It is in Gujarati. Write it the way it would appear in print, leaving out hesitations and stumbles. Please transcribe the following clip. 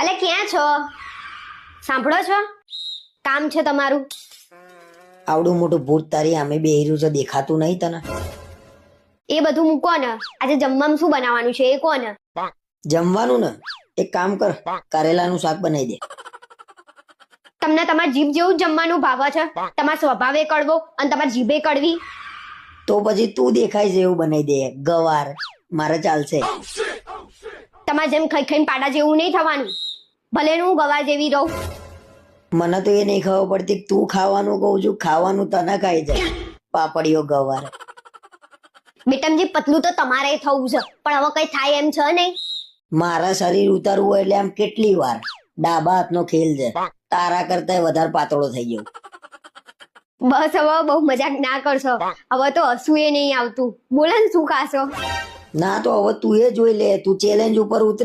અલે ક્યાં છો? સાંભળો છો? કામ છે તમારું. આવડું મોટું ભૂત તારી આમે બેહી છે, દેખાતું નહીં તને? એ બધું મૂકો ને, આજે જમવામાં શું બનાવવાનું છે એ કોને? જમવાનું ને એક કામ કર, કારેલાનું શાક બનાવી દે. તમને તમારા જીભ જેવું જ જમવાનું ભાવે છે? તમારો સ્વભાવે કડવો અને તમારી જીભે કડવી. તો પછી તું દેખાય છે એવું બનાવી દે. ગવાર મારે ચાલશે. તમારે જેમ ખાઈ ખાઈને પાડા જેવું નહીં થવાનું. ભલે ને હું ગવાર જેવી રહું. મને તો એ નહીં ખબર પડતી કે તું ખાવાનું કહું છું, ખાવાનું તને ખાઈ જાય. પાપડીઓ ગવાર. બેટમજી પતલું તો તમારે થવું છે, પણ હવે કઈ થાય એમ છે નહીં. મારા શરીર ઉતારવું હોય એટલે આમ કેટલી વાર. ડાબા હાથનો ખેલ છે, તારા કરતા વધારે પાતળો થઈ ગયો. બસ હવે બહુ મજાક ના કરશો. હવે તો હસવું એ નહીં આવતું. બોલો ને શું ખાશો? ના તો હવે તું એ જોઈ લે, તું ચેલેન્જ ઉપર ઉતરી.